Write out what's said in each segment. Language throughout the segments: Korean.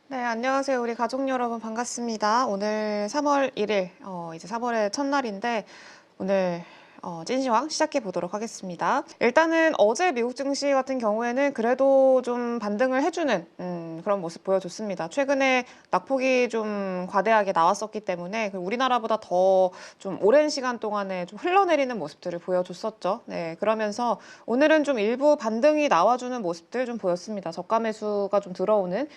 네, 안녕하세요. 우리 가족 여러분 반갑습니다. 오늘 3월 1일, 이제 3월의 첫날인데, 오늘 찐시황 시작해 보도록 하겠습니다. 일단은 어제 미국 증시 같은 경우에는 그래도 좀 반등을 해주는 그런 모습 보여줬습니다. 최근에 낙폭이 좀 과대하게 나왔었기 때문에 우리나라보다 더 좀 오랜 시간 동안에 좀 흘러내리는 모습들을 보여줬었죠. 네, 그러면서 오늘은 좀 일부 반등이 나와주는 모습들 좀 보였습니다. 저가 매수가 좀 들어오는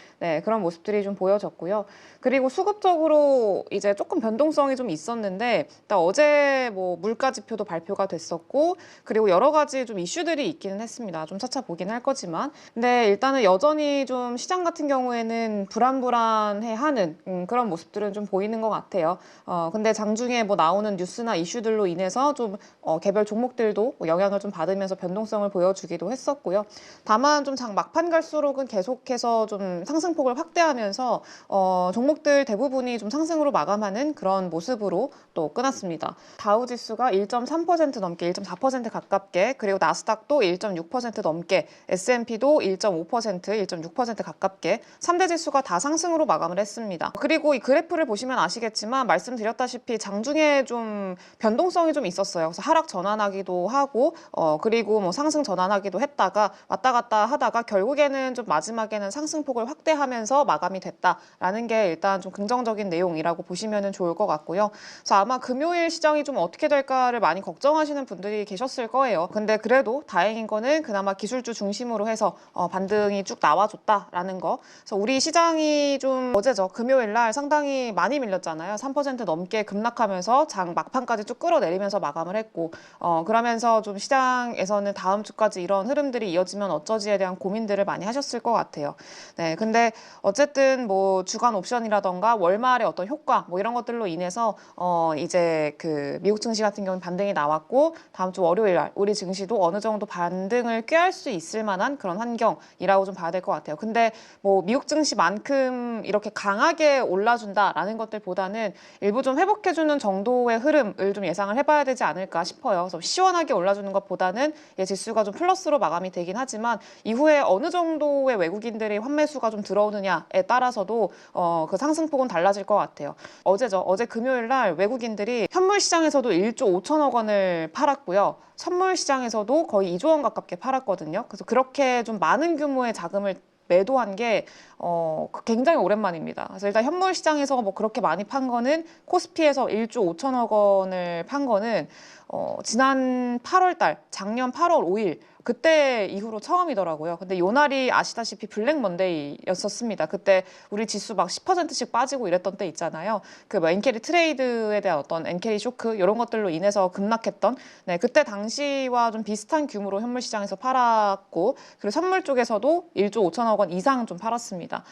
그런 모습들이 좀 보여졌고요. 그리고 수급적으로 이제 조금 변동성이 좀 있었는데 일단 어제 뭐 물가 지표도 발표가 됐었고 그리고 여러 가지 좀 이슈들이 있기는 했습니다. 좀 차차 보긴 할 거지만 근데 일단은 여전히 좀 시장 같은 경우에는 불안불안해하는 그런 모습들은 좀 보이는 것 같아요. 근데 장중에 뭐 나오는 뉴스나 이슈들로 인해서 좀 개별 종목들도 뭐 영향을 좀 받으면서 변동성을 보여주기도 했었고요. 다만 좀 장 막판 갈수록은 계속해서 좀 상승폭을 확대하면서 종목들 대부분이 좀 상승으로 마감하는 그런 모습으로 또 끝났습니다. 다우 지수가 1.3% 넘게 1.4% 가깝게 그리고 나스닥도 1.6% 넘게 S&P도 1.5% 1.6% 가깝게 3대 지수가 다 상승으로 마감을 했습니다. 그리고 이 그래프를 보시면 아시겠지만 말씀드렸다시피 장중에 좀 변동성이 좀 있었어요. 그래서 하락 전환하기도 하고 그리고 뭐 상승 전환하기도 했다가 왔다 갔다 하다가 결국에는 좀 마지막에는 상승폭을 확대하면서 마감이 됐다라는 게 일단 좀 긍정적인 내용이라고 보시면 좋을 것 같고요. 그래서 아마 금요일 시장이 좀 어떻게 될까를 많이 걱정하시는 분들이 계셨을 거예요. 근데 그래도 다행인 거는 그나마 기술주 중심으로 해서 반등이 쭉 나와줬다라는 거. 그래서 우리 시장이 좀 어제죠. 금요일 날 상당히 많이 밀렸잖아요. 3% 넘게 급락하면서 장 막판까지 쭉 끌어내리면서 마감을 했고 그러면서 좀 시장에서는 다음 주까지 이런 흐름들이 이어지면 어쩌지에 대한 고민들을 많이 하셨을 것 같아요. 네, 근데 어쨌든 뭐 주간 옵션이라던가 월말의 어떤 효과 뭐 이런 것들로 인해서 이제 그 미국 증시 같은 경우는 반등이 나왔고 다음 주 월요일 날 우리 증시도 어느 정도 반등을 꾀할 수 있을 만한 그런 환경이라고 좀 봐야 될 것 같아요. 근데 뭐 미국 증시만큼 이렇게 강하게 올라준다라는 것들보다는 일부 좀 회복해주는 정도의 흐름을 좀 예상을 해봐야 되지 않을까 싶어요. 그래서 시원하게 올라주는 것보다는 지수가 좀 플러스로 마감이 되긴 하지만 이후에 어느 정도의 외국인들이 환매수가 좀 들어오느냐에 따라서도 그 상승폭은 달라질 것 같아요. 어제죠. 어제 금요일 날 외국인들이 현물 시장에서도 1조 5천억 원을 팔았고요. 선물 시장에서도 거의 2조 원 가깝게 팔았거든요. 그래서 그렇게 좀 많은 규모의 자금을 매도한 게 굉장히 오랜만입니다. 그래서 일단 현물 시장에서 뭐 그렇게 많이 판 거는 코스피에서 1조 5천억 원을 판 거는 지난 8월 달, 작년 8월 5일 그때 이후로 처음이더라고요. 근데 요 날이 아시다시피 블랙 먼데이였었습니다. 그때 우리 지수 막 10%씩 빠지고 이랬던 때 있잖아요. 그 뭐 엔캐리 트레이드에 대한 어떤 엔캐리 쇼크 이런 것들로 인해서 급락했던 그때 당시와 좀 비슷한 규모로 현물 시장에서 팔았고 그리고 선물 쪽에서도 1조 5천억 원 이상 좀 팔았습니다.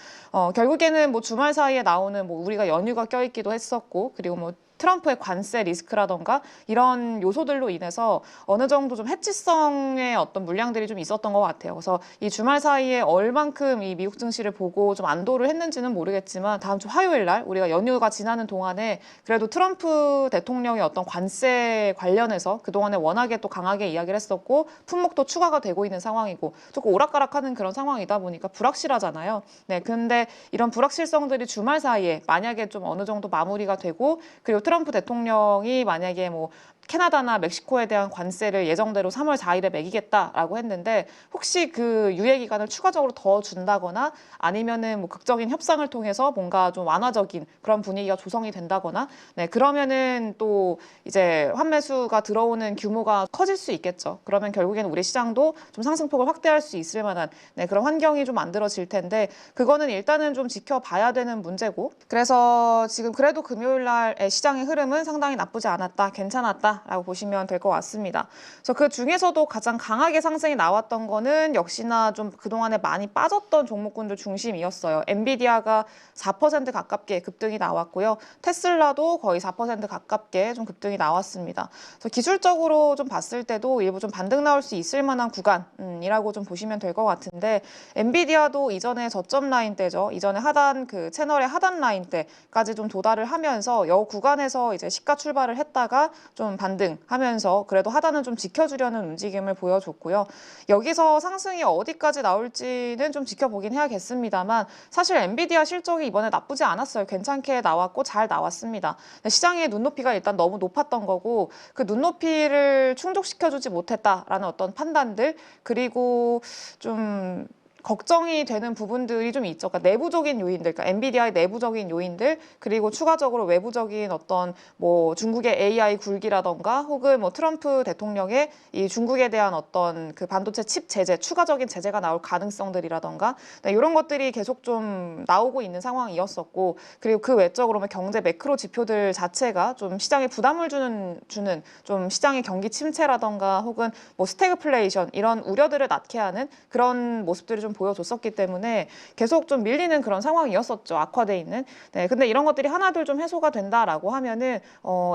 결국에는 뭐 주말 사이에 나오는 뭐 우리가 연휴가 껴있기도 했었고 그리고 뭐 트럼프의 관세 리스크라던가 이런 요소들로 인해서 어느 정도 좀 해치성의 어떤 물량들이 좀 있었던 것 같아요. 그래서 이 주말 사이에 얼만큼 이 미국 증시를 보고 좀 안도를 했는지는 모르겠지만 다음 주 화요일 날 우리가 연휴가 지나는 동안에 그래도 트럼프 대통령의 어떤 관세 관련해서 그동안에 워낙에 또 강하게 이야기를 했었고 품목도 추가가 되고 있는 상황이고 조금 오락가락하는 그런 상황이다 보니까 불확실하잖아요. 네, 근데 이런 불확실성들이 주말 사이에 만약에 좀 어느 정도 마무리가 되고 그리고 트럼프 대통령이 만약에 뭐 캐나다나 멕시코에 대한 관세를 예정대로 3월 4일에 매기겠다라고 했는데 혹시 그 유예 기간을 추가적으로 더 준다거나 아니면은 뭐 극적인 협상을 통해서 뭔가 좀 완화적인 그런 분위기가 조성이 된다거나 그러면은 또 이제 환매수가 들어오는 규모가 커질 수 있겠죠. 그러면 결국에는 우리 시장도 좀 상승폭을 확대할 수 있을 만한 그런 환경이 좀 만들어질 텐데 그거는 일단은 좀 지켜봐야 되는 문제고 그래서 지금 그래도 금요일 날의 시장의 흐름은 상당히 나쁘지 않았다, 괜찮았다 라고 보시면 될 것 같습니다. 그래서 그 중에서도 가장 강하게 상승이 나왔던 거는 역시나 좀 그동안에 많이 빠졌던 종목군들 중심이었어요. 엔비디아가 4% 가깝게 급등이 나왔고요. 테슬라도 거의 4% 가깝게 좀 급등이 나왔습니다. 그래서 기술적으로 좀 봤을 때도 일부 좀 반등 나올 수 있을 만한 구간이라고 좀 보시면 될 것 같은데 엔비디아도 이전에 저점 라인 때죠. 이전에 하단 그 채널의 하단 라인 때까지 좀 도달을 하면서 여 구간에서 이제 시가 출발을 했다가 좀 반등하면서 그래도 하단은 좀 지켜주려는 움직임을 보여줬고요. 여기서 상승이 어디까지 나올지는 좀 지켜보긴 해야겠습니다만 사실 엔비디아 실적이 이번에 나쁘지 않았어요. 괜찮게 나왔고 잘 나왔습니다. 시장의 눈높이가 일단 너무 높았던 거고 그 눈높이를 충족시켜주지 못했다라는 어떤 판단들 그리고 좀 걱정이 되는 부분들이 좀 있죠. 그러니까 내부적인 요인들, 그러니까 엔비디아의 내부적인 요인들, 그리고 추가적으로 외부적인 어떤 뭐 중국의 AI 굴기라던가 혹은 뭐 트럼프 대통령의 이 중국에 대한 어떤 그 반도체 칩 제재, 추가적인 제재가 나올 가능성들이라던가 네, 이런 것들이 계속 좀 나오고 있는 상황이었었고 그리고 그 외적으로 경제 매크로 지표들 자체가 좀 시장에 부담을 주는 좀 시장의 경기 침체라던가 혹은 뭐 스태그플레이션 이런 우려들을 낳게 하는 그런 모습들이 좀 보여줬었기 때문에 계속 좀 밀리는 그런 상황이었었죠. 악화돼 있는. 네, 근데 이런 것들이 하나둘 좀 해소가 된다라고 하면은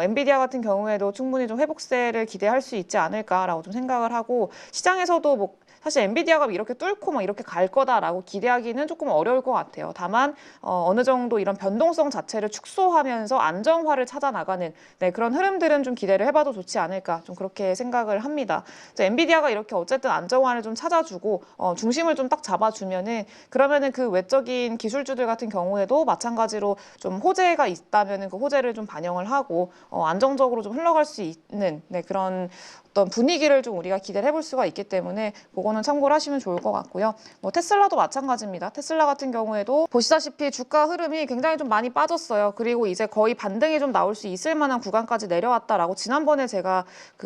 엔비디아 같은 경우에도 충분히 좀 회복세를 기대할 수 있지 않을까라고 좀 생각을 하고 시장에서도 뭐 사실 엔비디아가 이렇게 뚫고 막 이렇게 갈 거다라고 기대하기는 조금 어려울 것 같아요. 다만 어느 정도 이런 변동성 자체를 축소하면서 안정화를 찾아 나가는 네, 그런 흐름들은 좀 기대를 해봐도 좋지 않을까 좀 그렇게 생각을 합니다. 엔비디아가 이렇게 어쨌든 안정화를 좀 찾아주고 중심을 좀 딱 잡아주면은 그러면은 그 외적인 기술주들 같은 경우에도 마찬가지로 좀 호재가 있다면은 그 호재를 좀 반영을 하고 안정적으로 좀 흘러갈 수 있는 네, 그런 어떤 분위기를 좀 우리가 기대를 해볼 수가 있기 때문에 그거는 참고를 하시면 좋을 것 같고요. 뭐 테슬라도 마찬가지입니다. 테슬라 같은 경우에도 보시다시피 주가 흐름이 굉장히 좀 많이 빠졌어요. 그리고 이제 거의 반등이 좀 나올 수 있을 만한 구간까지 내려왔다라고 지난번에 제가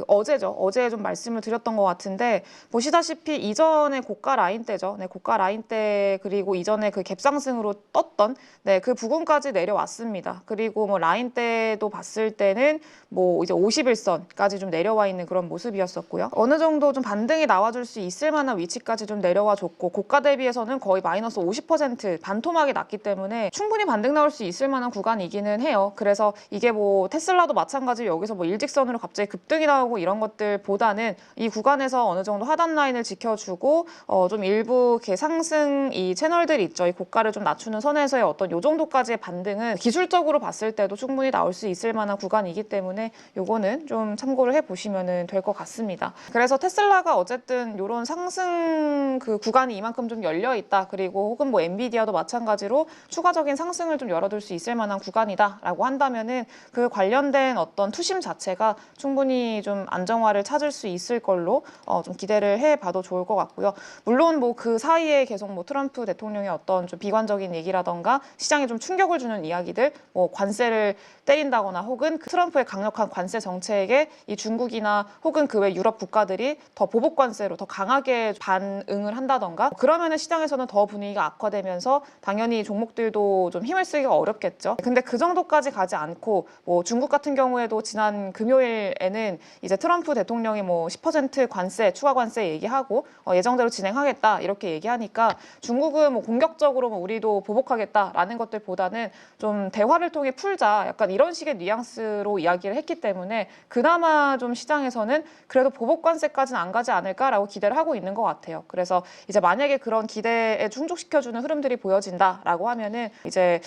어제 좀 말씀을 드렸던 것 같은데 보시다시피 이전에 고가 라인 때죠. 네, 고가 라인 때 그리고 이전에 그 갭상승으로 떴던 네, 그 부분까지 내려왔습니다. 그리고 뭐 라인 때도 봤을 때는 뭐 이제 51선까지 좀 내려와 있는 그런 모습이었었고요. 어느 정도 좀 반등이 나와줄 수 있을 만한 위치까지 좀 내려와 줬고 고가 대비해서는 거의 마이너스 50% 반토막이 났기 때문에 충분히 반등 나올 수 있을 만한 구간이기는 해요. 그래서 이게 뭐 테슬라도 마찬가지로 여기서 뭐 일직선으로 갑자기 급등이 나오고 이런 것들보다는 이 구간에서 어느 정도 하단 라인을 지켜주고 좀 일부 이렇게 상승 이 채널들이 있죠. 이 고가를 좀 낮추는 선에서의 어떤 요 정도까지의 반등은 기술적으로 봤을 때도 충분히 나올 수 있을 만한 구간이기 때문에 요거는 좀 참고를 해보시면 될 것 같습니다. 그래서 테슬라가 어쨌든 이런 상승 그 구간이 이만큼 좀 열려 있다. 그리고 혹은 뭐 엔비디아도 마찬가지로 추가적인 상승을 좀 열어둘 수 있을 만한 구간이다라고 한다면은 그 관련된 어떤 투심 자체가 충분히 좀 안정화를 찾을 수 있을 걸로 좀 기대를 해봐도 좋을 것 같고요. 물론 뭐 그 사이에 계속 뭐 트럼프 대통령의 어떤 좀 비관적인 얘기라던가 시장에 좀 충격을 주는 이야기들, 뭐 관세를 때린다거나 혹은 그 트럼프의 강력한 관세 정책에 이 중국이나 혹은 그 외 유럽 국가들이 더 보복 관세로 더 강하게 반응을 한다던가 그러면은 시장에서는 더 분위기가 악화되면서 당연히 종목들도 좀 힘을 쓰기가 어렵겠죠. 근데 그 정도까지 가지 않고 뭐 중국 같은 경우에도 지난 금요일에는 이제 트럼프 대통령이 뭐 10% 관세, 추가 관세 얘기하고 예정대로 진행하겠다 이렇게 얘기하니까 중국은 뭐 공격적으로 뭐 우리도 보복하겠다라는 것들보다는 좀 대화를 통해 풀자 약간 이런 식의 뉘앙스로 이야기를 했기 때문에 그나마 좀 시장에서는 그래도 보복 관세까지는 안 가지 않을까라고 기대를 하고 있는 것 같아요. 그래서 이제 만약에 그런 기대에 충족시켜주는 흐름들이 보여진다라고 하면은 이제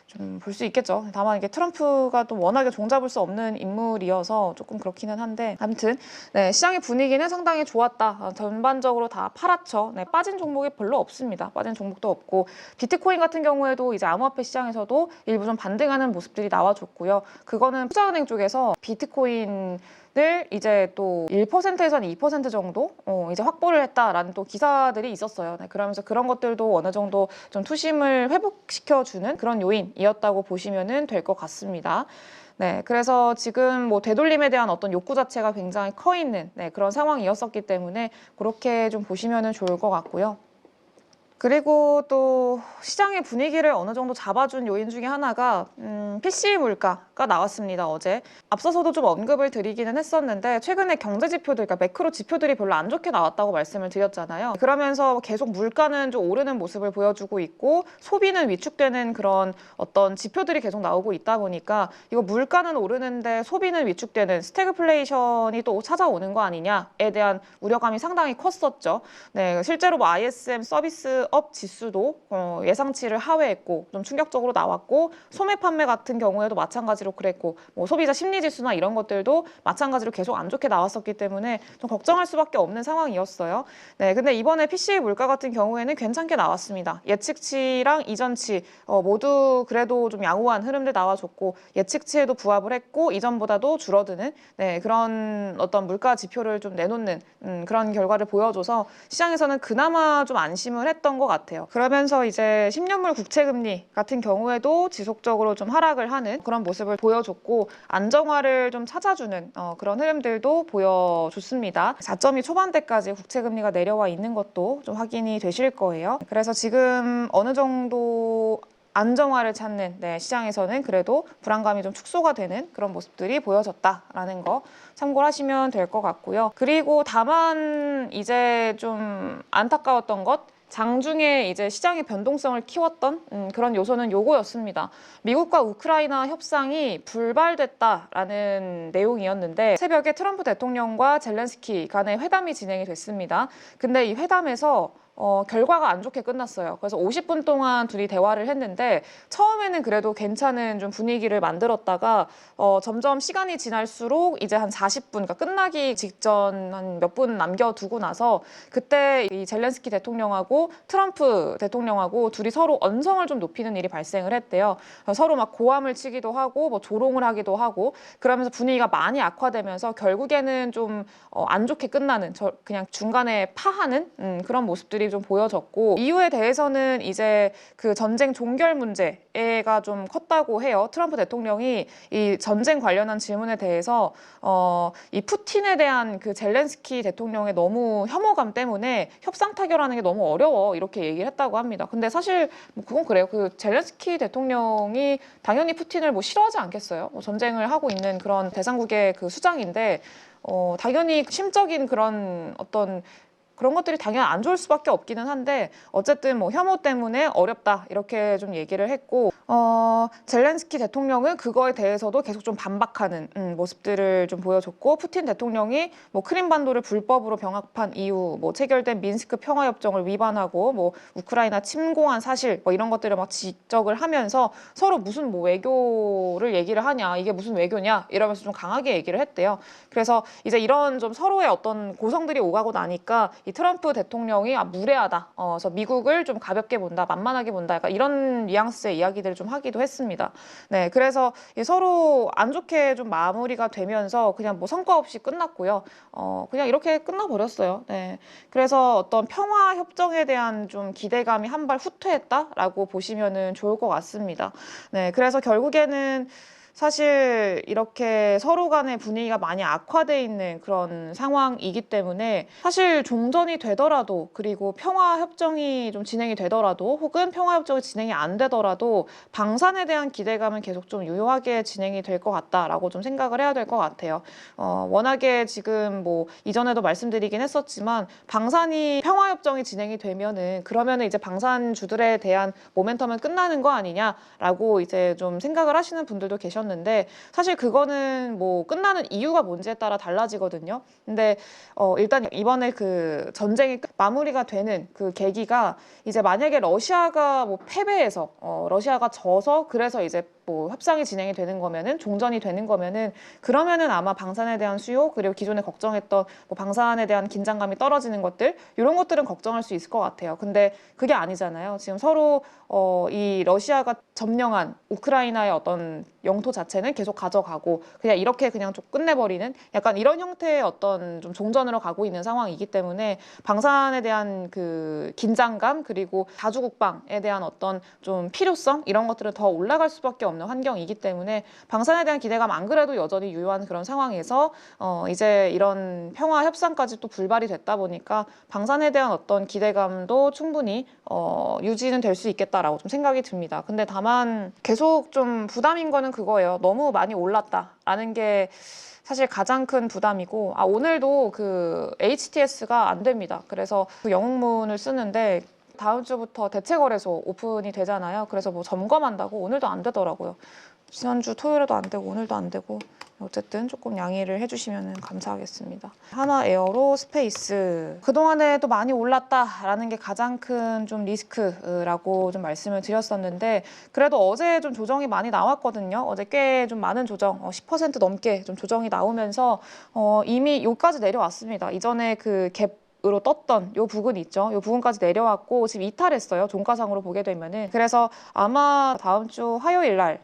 좀 볼 수 있겠죠. 다만 이게 트럼프가 또 워낙에 종잡을 수 없는 인물이어서 조금 그렇기는 한데 아무튼 네, 시장의 분위기는 상당히 좋았다. 전반적으로 다 팔았죠. 네, 빠진 종목이 별로 없습니다. 빠진 종목도 없고 비트코인 같은 경우에도 이제 암호화폐 시장에서도 일부 좀 반등하는 모습들이 나와줬고요. 그거는 투자은행 쪽에서 비트코인 을 이제 또 1%에서는 2% 정도 이제 확보를 했다라는 또 기사들이 있었어요. 네, 그러면서 그런 것들도 어느 정도 좀 투심을 회복시켜주는 그런 요인이었다고 보시면 될 것 같습니다. 네, 그래서 지금 뭐 되돌림에 대한 어떤 욕구 자체가 굉장히 커 있는 네, 그런 상황이었었기 때문에 그렇게 좀 보시면 좋을 것 같고요. 그리고 또 시장의 분위기를 어느 정도 잡아준 요인 중에 하나가 PC 물가가 나왔습니다, 어제. 앞서서도 좀 언급을 드리기는 했었는데 최근에 경제 지표들, 그러니까 매크로 지표들이 별로 안 좋게 나왔다고 말씀을 드렸잖아요. 그러면서 계속 물가는 좀 오르는 모습을 보여주고 있고 소비는 위축되는 그런 어떤 지표들이 계속 나오고 있다 보니까 이거 물가는 오르는데 소비는 위축되는 스태그플레이션이 또 찾아오는 거 아니냐에 대한 우려감이 상당히 컸었죠. 네, 실제로 뭐 ISM 서비스 프라이스업 지수도 예상치를 하회했고 좀 충격적으로 나왔고, 소매 판매 같은 경우에도 마찬가지로 그랬고, 뭐 소비자 심리 지수나 이런 것들도 마찬가지로 계속 안 좋게 나왔었기 때문에 좀 걱정할 수밖에 없는 상황이었어요. 네, 근데 이번에 PC 물가 같은 경우에는 괜찮게 나왔습니다. 예측치랑 이전치 모두 그래도 좀 양호한 흐름들 나와줬고, 예측치에도 부합을 했고 이전보다도 줄어드는 그런 어떤 물가 지표를 좀 내놓는 그런 결과를 보여줘서 시장에서는 그나마 좀 안심을 했던 것 같아요. 그러면서 이제 10년물 국채금리 같은 경우에도 지속적으로 좀 하락을 하는 그런 모습을 보여줬고, 안정화를 좀 찾아주는 그런 흐름들도 보여줬습니다. 4.2 초반대까지 국채금리가 내려와 있는 것도 좀 확인이 되실 거예요. 그래서 지금 어느 정도 안정화를 찾는 시장에서는 그래도 불안감이 좀 축소가 되는 그런 모습들이 보여졌다라는 거 참고를 하시면 될 것 같고요. 그리고 다만 이제 좀 안타까웠던 것, 장중에 이제 시장의 변동성을 키웠던 그런 요소는 요거였습니다. 미국과 우크라이나 협상이 불발됐다라는 내용이었는데, 새벽에 트럼프 대통령과 젤렌스키 간의 회담이 진행이 됐습니다. 근데 이 회담에서 결과가 안 좋게 끝났어요. 그래서 50분 동안 둘이 대화를 했는데, 처음에는 그래도 괜찮은 좀 분위기를 만들었다가 점점 시간이 지날수록 이제 한 40분, 그러니까 끝나기 직전 한 몇 분 남겨두고 나서 그때 이 젤렌스키 대통령하고 트럼프 대통령하고 둘이 서로 언성을 좀 높이는 일이 발생을 했대요. 서로 막 고함을 치기도 하고 뭐 조롱을 하기도 하고, 그러면서 분위기가 많이 악화되면서 결국에는 좀 안 좋게 끝나는, 그냥 중간에 파하는 그런 모습들이 좀 보여졌고, 이유에 대해서는 이제 그 전쟁 종결 문제가 좀 컸다고 해요. 트럼프 대통령이 이 전쟁 관련한 질문에 대해서 이 푸틴에 대한 그 젤렌스키 대통령의 너무 혐오감 때문에 협상 타결하는 게 너무 어려워, 이렇게 얘기를 했다고 합니다. 근데 사실 뭐 그건 그래요. 그 젤렌스키 대통령이 당연히 푸틴을 뭐 싫어하지 않겠어요. 뭐 전쟁을 하고 있는 그런 대상국의 그 수장인데 당연히 심적인 그런 어떤 그런 것들이 당연히 안 좋을 수밖에 없기는 한데, 어쨌든 뭐 혐오 때문에 어렵다 이렇게 좀 얘기를 했고, 젤렌스키 대통령은 그거에 대해서도 계속 좀 반박하는 모습들을 좀 보여줬고, 푸틴 대통령이 뭐 크림반도를 불법으로 병합한 이후, 뭐 체결된 민스크 평화협정을 위반하고 뭐 우크라이나 침공한 사실 뭐 이런 것들을 막 지적을 하면서 서로 무슨 뭐 외교를 얘기를 하냐, 이게 무슨 외교냐 이러면서 좀 강하게 얘기를 했대요. 그래서 이제 이런 좀 서로의 어떤 고성들이 오가고 나니까 이 트럼프 대통령이 무례하다, 그래서 미국을 좀 가볍게 본다, 만만하게 본다, 약간 이런 뉘앙스의 이야기들을 좀 하기도 했습니다. 네, 그래서 서로 안 좋게 좀 마무리가 되면서 그냥 뭐 성과 없이 끝났고요. 그냥 이렇게 끝나버렸어요. 네, 그래서 어떤 평화 협정에 대한 좀 기대감이 한 발 후퇴했다라고 보시면은 좋을 것 같습니다. 네, 그래서 결국에는 사실 이렇게 서로 간의 분위기가 많이 악화돼 있는 그런 상황이기 때문에, 사실 종전이 되더라도, 그리고 평화협정이 좀 진행이 되더라도, 혹은 평화협정이 진행이 안 되더라도 방산에 대한 기대감은 계속 좀 유효하게 진행이 될 것 같다라고 좀 생각을 해야 될 것 같아요. 워낙에 지금 뭐 이전에도 말씀드리긴 했었지만, 방산이 평화협정이 진행이 되면은 그러면은 이제 방산주들에 대한 모멘텀은 끝나는 거 아니냐라고 이제 좀 생각을 하시는 분들도 계셨는데, 사실 그거는 뭐 끝나는 이유가 뭔지에 따라 달라지거든요. 근데 일단 이번에 그 전쟁이 마무리가 되는 그 계기가, 이제 만약에 러시아가 뭐 패배해서 러시아가 져서 그래서 이제 뭐 협상이 진행이 되는 거면은, 종전이 되는 거면은, 그러면은 아마 방산에 대한 수요, 그리고 기존에 걱정했던 뭐 방산에 대한 긴장감이 떨어지는 것들, 이런 것들은 걱정할 수 있을 것 같아요. 근데 그게 아니잖아요. 지금 서로 이 러시아가 점령한 우크라이나의 어떤 영토 자체는 계속 가져가고 그냥 이렇게 그냥 좀 끝내버리는 약간 이런 형태의 어떤 좀 종전으로 가고 있는 상황이기 때문에, 방산에 대한 그 긴장감, 그리고 다주국방에 대한 어떤 좀 필요성, 이런 것들은 더 올라갈 수밖에 없는 환경이기 때문에, 방산에 대한 기대감 안 그래도 여전히 유효한 그런 상황에서 이제 이런 평화 협상까지 또 불발이 됐다 보니까 방산에 대한 어떤 기대감도 충분히 유지는 될 수 있겠다라고 좀 생각이 듭니다. 근데 다만 계속 좀 부담인 거는 그거예요. 너무 많이 올랐다라는 게 사실 가장 큰 부담이고, 오늘도 그 HTS가 안 됩니다. 그래서 그 영웅문을 쓰는데 다음 주부터 대체 거래소 오픈이 되잖아요. 그래서 뭐 점검한다고 오늘도 안 되더라고요. 지난주 토요일에도 안 되고 오늘도 안 되고 어쨌든 조금 양해를 해주시면 감사하겠습니다. 하나 에어로 스페이스 그동안에도 많이 올랐다라는 게 가장 큰 좀 리스크라고 좀 말씀을 드렸었는데 그래도 어제 좀 조정이 많이 나왔거든요. 어제 꽤 좀 많은 조정 10% 넘게 좀 조정이 나오면서 이미 여기까지 내려왔습니다. 이전에 그 갭으로 떴던 요 부분이 있죠. 요 부분까지 내려왔고 지금 이탈했어요. 종가상으로 보게 되면은. 그래서 아마 다음 주 화요일 날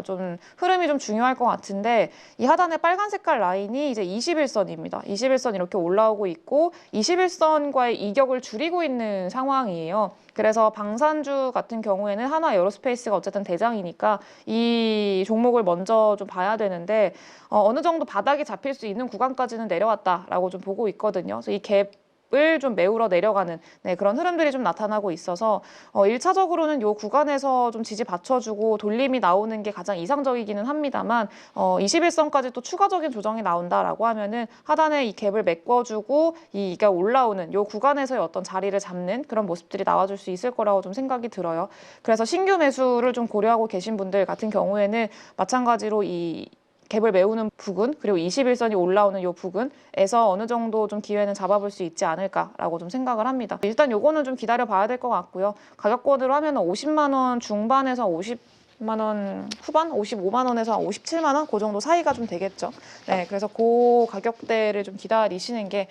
좀 흐름이 좀 중요할 것 같은데 이 하단의 빨간 색깔 라인이 이제 21선입니다. 21선 이렇게 올라오고 있고 21선과의 이격을 줄이고 있는 상황이에요. 그래서 방산주 같은 경우에는 하나 에어로스페이스가 어쨌든 대장이니까 이 종목을 먼저 좀 봐야 되는데 어느 정도 바닥이 잡힐 수 있는 구간까지는 내려왔다라고 좀 보고 있거든요. 그래서 이 갭을 좀 메우러 내려가는 그런 흐름들이 좀 나타나고 있어서 1차적으로는 이 구간에서 좀 지지 받쳐주고 돌림이 나오는 게 가장 이상적이기는 합니다만 21선까지 또 추가적인 조정이 나온다라고 하면은 하단에 이 갭을 메꿔주고 이가 올라오는 이 구간에서의 어떤 자리를 잡는 그런 모습들이 나와줄 수 있을 거라고 좀 생각이 들어요. 그래서 신규 매수를 좀 고려하고 계신 분들 같은 경우에는 마찬가지로 이 갭을 메우는 부근 그리고 21선이 올라오는 이 부근에서 어느 정도 좀 기회는 잡아볼 수 있지 않을까라고 좀 생각을 합니다. 일단 요거는 좀 기다려 봐야 될 것 같고요. 가격권으로 하면 50만 원 중반에서 50만 원 후반, 55만 원에서 57만 원 그 정도 사이가 좀 되겠죠. 네, 그래서 그 가격대를 좀 기다리시는 게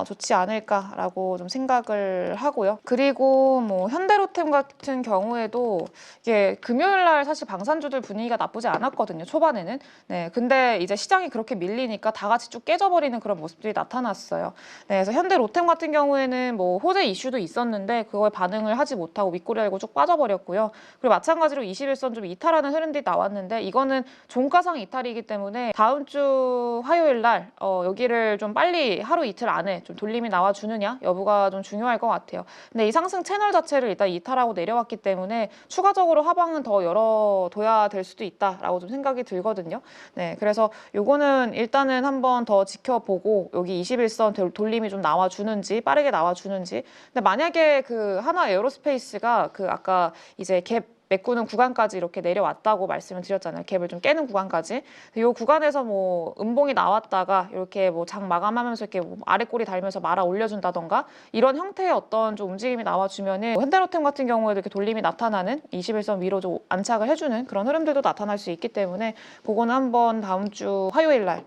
좋지 않을까라고 좀 생각을 하고요. 그리고 뭐 현대로템 같은 경우에도 이게 금요일 날 사실 방산주들 분위기가 나쁘지 않았거든요. 초반에는. 네, 근데 이제 시장이 그렇게 밀리니까 다 같이 쭉 깨져버리는 그런 모습들이 나타났어요. 네, 그래서 현대로템 같은 경우에는 뭐 호재 이슈도 있었는데 그거에 반응을 하지 못하고 윗꼬리 알고 쭉 빠져버렸고요. 그리고 마찬가지로 21선 좀 이탈하는 흐름들이 나왔는데 이거는 종가상 이탈이기 때문에 다음 주 화요일 날 여기를 좀 빨리 하루 이틀 안에 좀 돌림이 나와주느냐 여부가 좀 중요할 것 같아요. 근데 이 상승 채널 자체를 일단 이탈하고 내려왔기 때문에 추가적으로 하방은 더 열어둬야 될 수도 있다라고 좀 생각이 들거든요. 네, 그래서 요거는 일단은 한번 더 지켜보고 여기 21선 돌림이 좀 나와주는지 빠르게 나와주는지. 근데 만약에 그 하나 에어로스페이스가 그 아까 이제 갭 메꾸는 구간까지 이렇게 내려왔다고 말씀을 드렸잖아요. 갭을 좀 깨는 구간까지. 이 구간에서 뭐 음봉이 나왔다가 이렇게 뭐 장 마감하면서 이렇게 뭐 아래 꼬리 달면서 말아 올려준다던가 이런 형태의 어떤 좀 움직임이 나와주면은 뭐 현대로템 같은 경우에도 이렇게 돌림이 나타나는 21선 위로 좀 안착을 해주는 그런 흐름들도 나타날 수 있기 때문에 그거는 한번 다음 주 화요일 날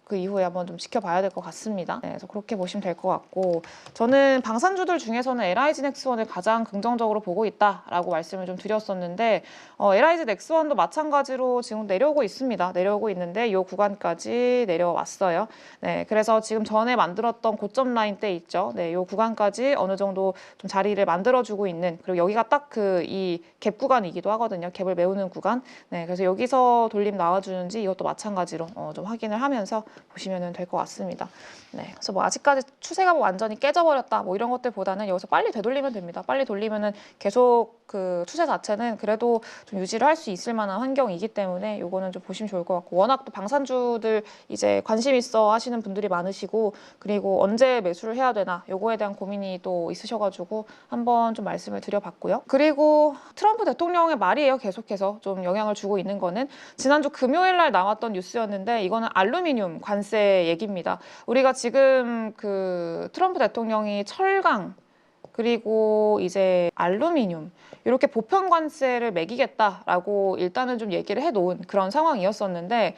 그 이후에 한번 좀 지켜봐야 될 것 같습니다. 네, 그래서 그렇게 보시면 될 것 같고 저는 방산주들 중에서는 LIG 넥스원을 가장 긍정적으로 보고 있다라고 말씀을 좀 드렸었는데 LIG 넥스원도 마찬가지로 지금 내려오고 있습니다. 내려오고 있는데 이 구간까지 내려왔어요. 네, 그래서 지금 전에 만들었던 고점 라인 때 있죠. 네, 이 구간까지 어느 정도 좀 자리를 만들어주고 있는 그리고 여기가 딱 그 이 갭 구간이기도 하거든요. 갭을 메우는 구간. 네, 그래서 여기서 돌림 나와주는지 이것도 마찬가지로 좀 확인을 하면서 보시면 될 것 같습니다. 네, 그래서 뭐 아직까지 추세가 뭐 완전히 깨져버렸다 뭐 이런 것들보다는 여기서 빨리 되돌리면 됩니다. 빨리 돌리면은 계속 그 추세 자체는 그래도 좀 유지를 할 수 있을 만한 환경이기 때문에 요거는 좀 보시면 좋을 것 같고 워낙 또 방산주들 이제 관심 있어 하시는 분들이 많으시고 그리고 언제 매수를 해야 되나 요거에 대한 고민이 또 있으셔가지고 한번 좀 말씀을 드려봤고요. 그리고 트럼프 대통령의 말이에요. 계속해서 좀 영향을 주고 있는 거는 지난주 금요일 날 나왔던 뉴스였는데 이거는 알루미늄 관세 얘기입니다. 우리가 지금 그 트럼프 대통령이 철강 그리고 이제 알루미늄 이렇게 보편 관세를 매기겠다라고 일단은 좀 얘기를 해놓은 그런 상황이었었는데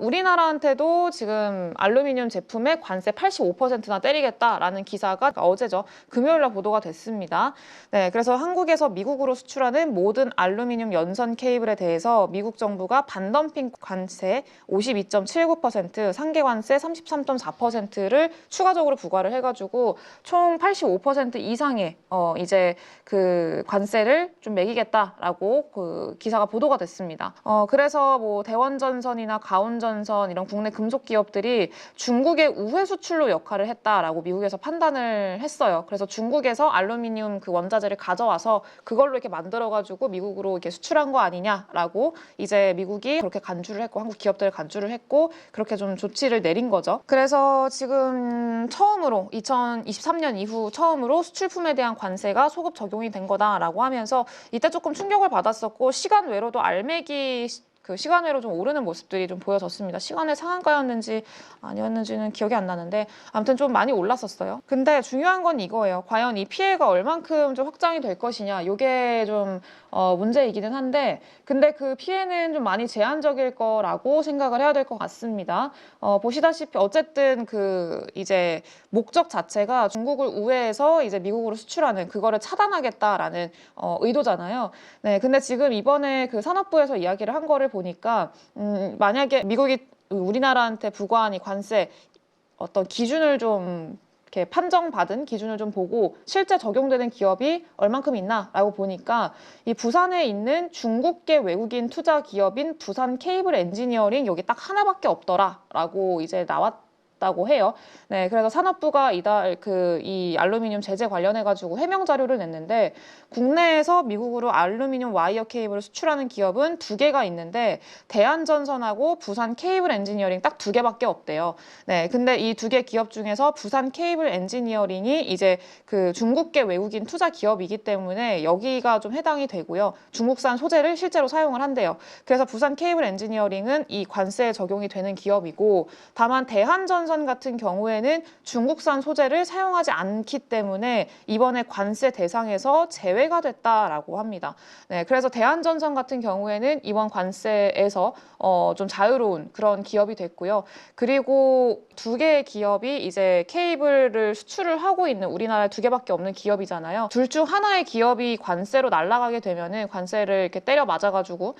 우리나라한테도 지금 알루미늄 제품에 관세 85%나 때리겠다라는 기사가 어제죠. 금요일날 보도가 됐습니다. 네, 그래서 한국에서 미국으로 수출하는 모든 알루미늄 연선 케이블에 대해서 미국 정부가 반덤핑 관세 52.79%, 상계 관세 33.4%를 추가적으로 부과를 해가지고 총 85% 이상의 이제 그 관세를 좀 매기겠다라고 그 기사가 보도가 됐습니다. 그래서 뭐 대원전선이나 가온전선 이런 국내 금속 기업들이 중국의 우회 수출로 역할을 했다라고 미국에서 판단을 했어요. 그래서 중국에서 알루미늄 그 원자재를 가져와서 그걸로 이렇게 만들어가지고 미국으로 이렇게 수출한 거 아니냐라고 이제 미국이 그렇게 간주를 했고 한국 기업들을 간주를 했고 그렇게 좀 조치를 내린 거죠. 그래서 지금 처음으로 2023년 이후 처음으로 수출 수출품에 대한 관세가 소급 적용이 된 거다라고 하면서 이때 조금 충격을 받았었고 시간 외로도 알매기 그 시간외로 좀 오르는 모습들이 좀 보여졌습니다. 시간의 상한가였는지 아니었는지는 기억이 안 나는데 아무튼 좀 많이 올랐었어요. 근데 중요한 건 이거예요. 과연 이 피해가 얼만큼 좀 확장이 될 것이냐 이게 좀 문제이기는 한데 근데 그 피해는 좀 많이 제한적일 거라고 생각을 해야 될 것 같습니다. 보시다시피 어쨌든 그 이제 목적 자체가 중국을 우회해서 이제 미국으로 수출하는 그거를 차단하겠다라는 의도잖아요. 네, 근데 지금 이번에 그 산업부에서 이야기를 한 거를 보니까 만약에 미국이 우리나라한테 부과한 이 관세 어떤 기준을 좀 이렇게 판정받은 기준을 좀 보고 실제 적용되는 기업이 얼만큼 있나라고 보니까 이 부산에 있는 중국계 외국인 투자 기업인 부산 케이블 엔지니어링 여기 딱 하나밖에 없더라라고 이제 나왔다고 해요. 네, 그래서 산업부가 이달 이 알루미늄 제재 관련해 가지고 해명 자료를 냈는데 국내에서 미국으로 알루미늄 와이어 케이블을 수출하는 기업은 2개가 있는데 대한전선하고 부산 케이블 엔지니어링 딱 2개밖에 없대요. 네, 근데 이 2개 기업 중에서 부산 케이블 엔지니어링이 이제 그 중국계 외국인 투자 기업이기 때문에 여기가 좀 해당이 되고요. 중국산 소재를 실제로 사용을 한대요. 그래서 부산 케이블 엔지니어링은 이 관세에 적용이 되는 기업이고 다만 대한전선 같은 경우에는 중국산 소재를 사용하지 않기 때문에 이번에 관세 대상에서 제외가 됐다라고 합니다. 네, 그래서 대한전선 같은 경우에는 이번 관세에서 좀 자유로운 그런 기업이 됐고요. 그리고 2개의 기업이 이제 케이블을 수출을 하고 있는 우리나라에 2개밖에 없는 기업이잖아요. 둘 중 하나의 기업이 관세로 날아가게 되면은 관세를 이렇게 때려 맞아가지고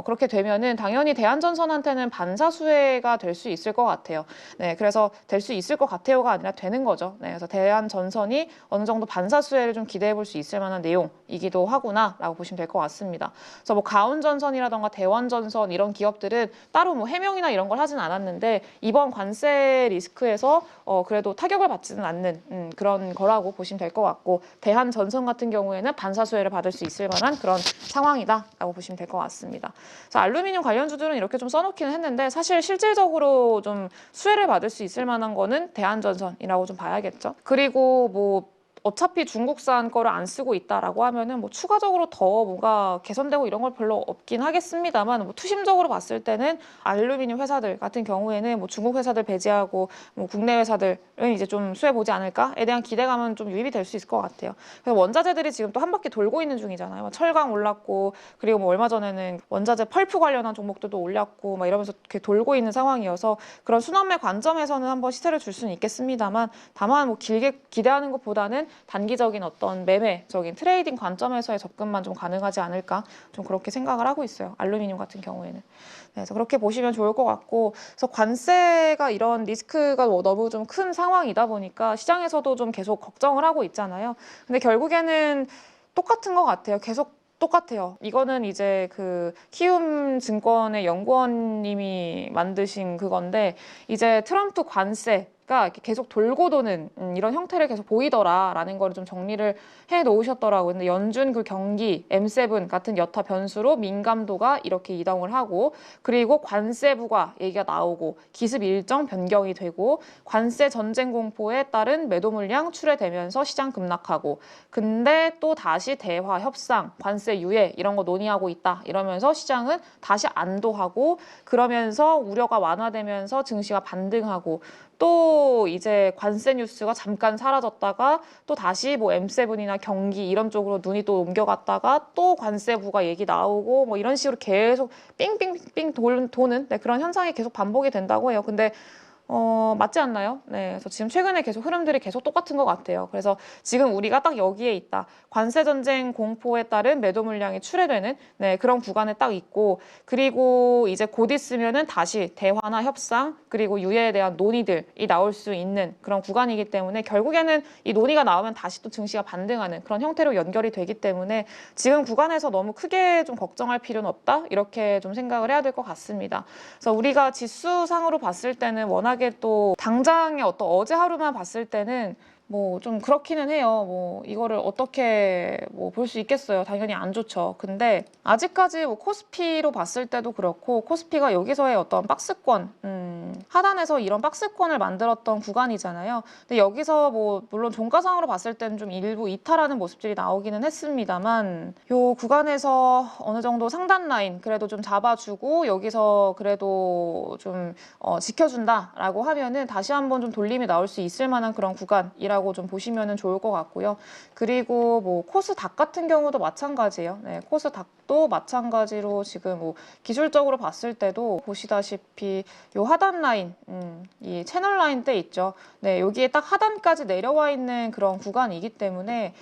그렇게 되면은 당연히 대한전선한테는 반사수혜가 될 수 있을 것 같아요. 네, 그래서 될 수 있을 것 같아요가 아니라 되는 거죠. 네, 그래서 대한전선이 어느 정도 반사수혜를 좀 기대해 볼 수 있을 만한 내용이기도 하구나라고 보시면 될 것 같습니다. 그래서 뭐 가온전선이라던가 대원전선 이런 기업들은 따로 뭐 해명이나 이런 걸 하진 않았는데 이번 관세 리스크에서 그래도 타격을 받지는 않는 그런 거라고 보시면 될 것 같고 대한전선 같은 경우에는 반사수혜를 받을 수 있을 만한 그런 상황이다라고 보시면 될 것 같습니다. 그래서 알루미늄 관련주들은 이렇게 좀 써놓기는 했는데 사실 실질적으로 좀 수혜를 받을 수 있을 만한 거는 대한전선이라고 좀 봐야겠죠. 그리고 뭐 어차피 중국산 거를 안 쓰고 있다라고 하면은 뭐 추가적으로 더 뭐가 개선되고 이런 걸 별로 없긴 하겠습니다만 뭐 투심적으로 봤을 때는 알루미늄 회사들 같은 경우에는 뭐 중국 회사들 배제하고 뭐 국내 회사들은 이제 좀 수혜 보지 않을까에 대한 기대감은 좀 유입이 될 수 있을 것 같아요. 그래서 원자재들이 지금 또 한 바퀴 돌고 있는 중이잖아요. 철강 올랐고 그리고 뭐 얼마 전에는 원자재 펄프 관련한 종목들도 올랐고 막 이러면서 이렇게 돌고 있는 상황이어서 그런 순환매 관점에서는 한번 시세를 줄 수는 있겠습니다만 다만 뭐 길게 기대하는 것보다는 단기적인 어떤 매매적인 트레이딩 관점에서의 접근만 좀 가능하지 않을까 좀 그렇게 생각을 하고 있어요. 알루미늄 같은 경우에는. 네, 그래서 그렇게 보시면 좋을 것 같고 그래서 관세가 이런 리스크가 너무 좀 큰 상황이다 보니까 시장에서도 좀 계속 걱정을 하고 있잖아요. 근데 결국에는 똑같은 것 같아요. 계속 똑같아요. 이거는 이제 그 키움 증권의 연구원님이 만드신 그건데 이제 트럼프 관세가 이렇게 계속 돌고 도는 이런 형태를 계속 보이더라라는 걸 좀 정리를 해 놓으셨더라고요. 근데 연준 그 경기 M7 같은 여타 변수로 민감도가 이렇게 이동을 하고 그리고 관세 부과 얘기가 나오고 기습 일정 변경이 되고 관세 전쟁 공포에 따른 매도 물량 출회되면서 시장 급락하고 근데 또 다시 대화 협상 관세 유예 이런 거 논의하고 있다 이러면서 시장은 다시 안도하고 그러면서 우려가 완화되면서 증시가 반등하고 또 이제 관세 뉴스가 잠깐 사라졌다가 또 다시 뭐 M7이나 경기 이런 쪽으로 눈이 또 옮겨갔다가 또 관세부가 얘기 나오고 뭐 이런 식으로 계속 삥삥삥 도는 네, 그런 현상이 계속 반복이 된다고 해요. 근데 맞지 않나요? 네, 그래서 지금 최근에 계속 흐름들이 계속 똑같은 것 같아요. 그래서 지금 우리가 딱 여기에 있다. 관세 전쟁 공포에 따른 매도 물량이 출회되는 네, 그런 구간에 딱 있고 그리고 이제 곧 있으면은 다시 대화나 협상 그리고 유예에 대한 논의들이 나올 수 있는 그런 구간이기 때문에 결국에는 이 논의가 나오면 다시 또 증시가 반등하는 그런 형태로 연결이 되기 때문에 지금 구간에서 너무 크게 좀 걱정할 필요는 없다. 이렇게 좀 생각을 해야 될 것 같습니다. 그래서 우리가 지수상으로 봤을 때는 워낙에 또 당장의 어제 하루만 봤을 때는 뭐 좀 그렇기는 해요. 뭐 이거를 어떻게 뭐 볼 수 있겠어요. 당연히 안 좋죠. 근데 아직까지 뭐 코스피로 봤을 때도 그렇고 코스피가 여기서의 어떤 박스권, 하단에서 이런 박스권을 만들었던 구간이잖아요. 근데 여기서 뭐 물론 종가상으로 봤을 때는 좀 일부 이탈하는 모습들이 나오기는 했습니다만 요 구간에서 어느 정도 상단 라인 그래도 좀 잡아주고 여기서 그래도 좀 지켜준다라고 하면은 다시 한번 좀 돌림이 나올 수 있을 만한 그런 구간이라고 좀 보시면은 좋을 것 같고요. 그리고 뭐 코스닥 같은 경우도 마찬가지예요. 네, 코스닥도 마찬가지로 지금 뭐 기술적으로 봤을 때도 보시다시피 요 하단 라인, 이 채널 라인 때 있죠. 네, 여기에 딱 하단까지 내려와 있는 그런 구간이기 때문에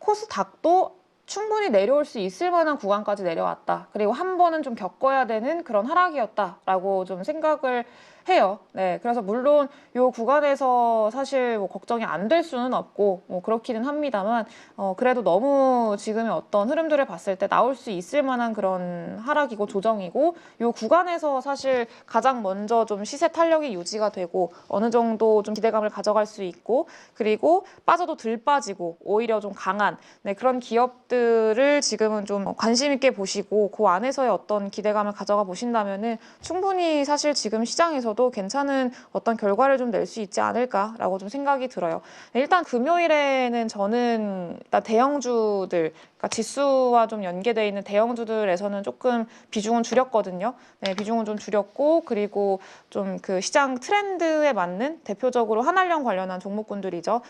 코스닥도 충분히 내려올 수 있을 만한 구간까지 내려왔다. 그리고 한 번은 좀 겪어야 되는 그런 하락이었다라고 좀 생각을 해요. 네, 그래서 물론 이 구간에서 사실 뭐 걱정이 안 될 수는 없고 뭐 그렇기는 합니다만 그래도 너무 지금의 어떤 흐름들을 봤을 때 나올 수 있을 만한 그런 하락이고 조정이고 이 구간에서 사실 가장 먼저 좀 시세 탄력이 유지가 되고 어느 정도 좀 기대감을 가져갈 수 있고 그리고 빠져도 덜 빠지고 오히려 좀 강한 네, 그런 기업들을 지금은 좀 관심 있게 보시고 그 안에서의 어떤 기대감을 가져가 보신다면은 충분히 사실 지금 시장에서도 괜찮은 어떤 결과를 좀 낼 수 있지 않을까라고 좀 생각이 들어요. 일단 금요일에는 저는 일단 대형주들, 그러니까 지수와 좀 연계되어 있는 대형주들에서는 조금 비중은 줄였거든요. 네, 비중은 좀 줄였고 그리고 좀 그 시장 트렌드에 맞는 대표적으로 한알령 관련한 종목군들이죠.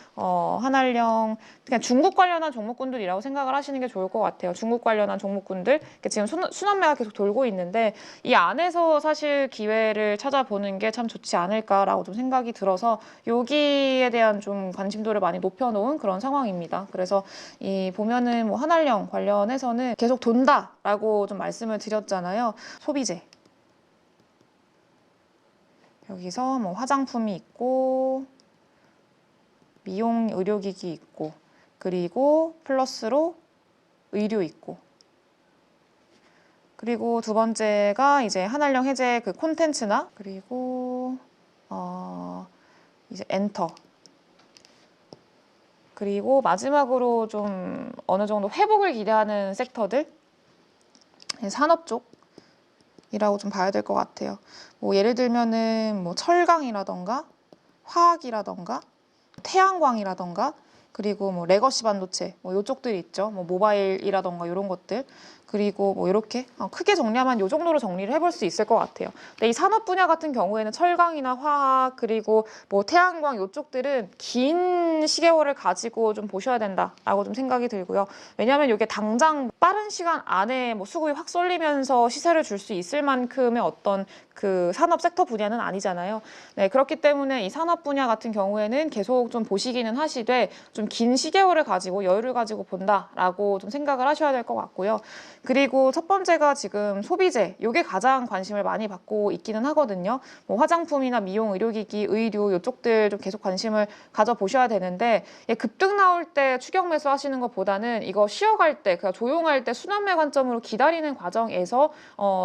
한알령 그냥 중국 관련한 종목군들이라고 생각을 하시는 게 좋을 것 같아요. 중국 관련한 종목군들 지금 순환매가 계속 돌고 있는데 이 안에서 사실 기회를 찾아보는 게 참 좋지 않을까라고 좀 생각이 들어서 여기에 대한 좀 관심도를 많이 높여놓은 그런 상황입니다. 그래서 이 보면은 뭐 한알령 관련해서는 계속 돈다라고 좀 말씀을 드렸잖아요. 소비재 여기서 뭐 화장품이 있고 미용 의료기기 있고 그리고 플러스로 의류 있고 그리고 두 번째가 이제 한알령 해제 그 콘텐츠나 그리고 이제 엔터 그리고 마지막으로 좀 어느 정도 회복을 기대하는 섹터들 산업 쪽이라고 좀 봐야 될 것 같아요. 뭐 예를 들면은 뭐 철강이라던가 화학이라던가 태양광이라던가 그리고 뭐 레거시 반도체 뭐 이쪽들이 있죠. 뭐 모바일이라던가 이런 것들 그리고 뭐 이렇게 크게 정리하면 이 정도로 정리를 해볼 수 있을 것 같아요. 근데 이 산업 분야 같은 경우에는 철강이나 화학 그리고 뭐 태양광 이쪽들은 긴 시계월을 가지고 좀 보셔야 된다라고 좀 생각이 들고요. 왜냐하면 이게 당장 빠른 시간 안에 뭐 수급이 확 쏠리면서 시세를 줄 수 있을 만큼의 어떤 그 산업 섹터 분야는 아니잖아요. 네, 그렇기 때문에 이 산업 분야 같은 경우에는 계속 좀 보시기는 하시되 좀 긴 시계월을 가지고 여유를 가지고 본다라고 좀 생각을 하셔야 될 것 같고요. 그리고 첫 번째가 지금 소비재, 이게 가장 관심을 많이 받고 있기는 하거든요. 뭐 화장품이나 미용, 의료기기, 의류 이쪽들 좀 계속 관심을 가져보셔야 되는데 급등 나올 때 추격 매수 하시는 것보다는 이거 쉬어갈 때, 그러니까 조용할 때 순환매 관점으로 기다리는 과정에서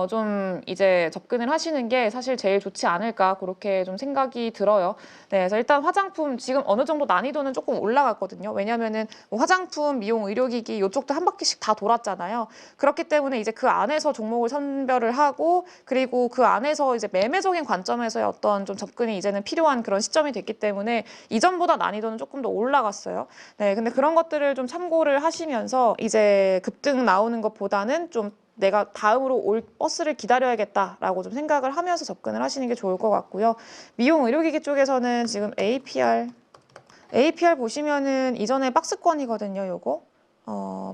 좀 이제 접근을 하시는 게 사실 제일 좋지 않을까 그렇게 좀 생각이 들어요. 네, 그래서 일단 화장품 지금 어느 정도 난이도는 조금 올라갔거든요. 왜냐면은 뭐 화장품, 미용, 의료기기 이쪽도 한 바퀴씩 다 돌았잖아요. 그렇기 때문에 이제 그 안에서 종목을 선별을 하고 그리고 그 안에서 이제 매매적인 관점에서의 어떤 좀 접근이 이제는 필요한 그런 시점이 됐기 때문에 이전보다 난이도는 조금 더 올라갔어요. 네, 근데 그런 것들을 좀 참고를 하시면서 이제 급등 나오는 것보다는 좀 내가 다음으로 올 버스를 기다려야겠다라고 좀 생각을 하면서 접근을 하시는 게 좋을 것 같고요. 미용 의료기기 쪽에서는 지금 APR 보시면은 이전에 박스권이거든요, 요거.